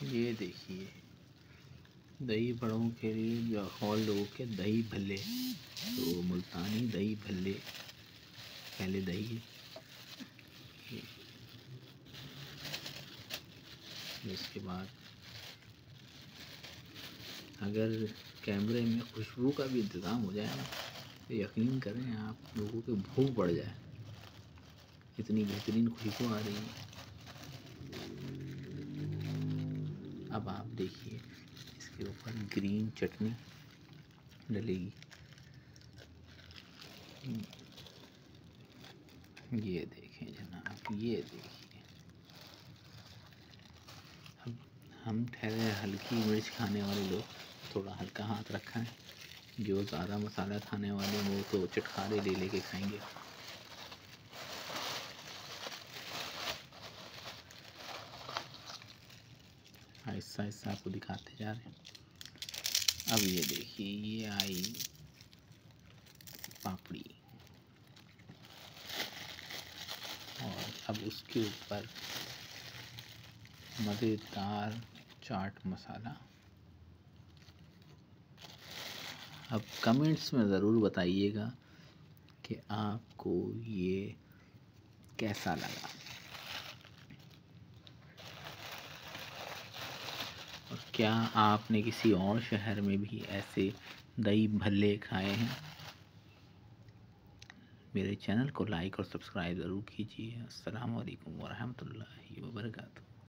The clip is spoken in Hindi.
ये देखिए दही बड़ों के लिए और लोगों के दही भल्ले। तो मुल्तानी दही भल्ले, पहले दही, इसके बाद अगर कैमरे में खुशबू का भी इंतज़ाम हो जाए ना तो यकीन करें आप लोगों को भूख बढ़ जाए, इतनी बेहतरीन खुशबू आ रही है। अब आप देखिए इसके ऊपर ग्रीन चटनी डलेगी। ये देखें जनाब, ये देखिए। अब हम ठहरे हल्की मिर्च खाने वाले लोग, थोड़ा हल्का हाथ रखा है। जो ज़्यादा मसाला खाने वाले वो तो चटखारे ले लेके खाएंगे। आहिस्ता आहिस्ता आपको दिखाते जा रहे हैं। अब ये देखिए, ये आई पापड़ी और अब उसके ऊपर मज़ेदार चाट मसाला। अब कमेंट्स में ज़रूर बताइएगा कि आपको ये कैसा लगा और क्या आपने किसी और शहर में भी ऐसे दही भल्ले खाए हैं। मेरे चैनल को लाइक और सब्सक्राइब ज़रूर कीजिए। अस्सलाम वालेकुम वरहमतुल्लाहि वबरकातुहू।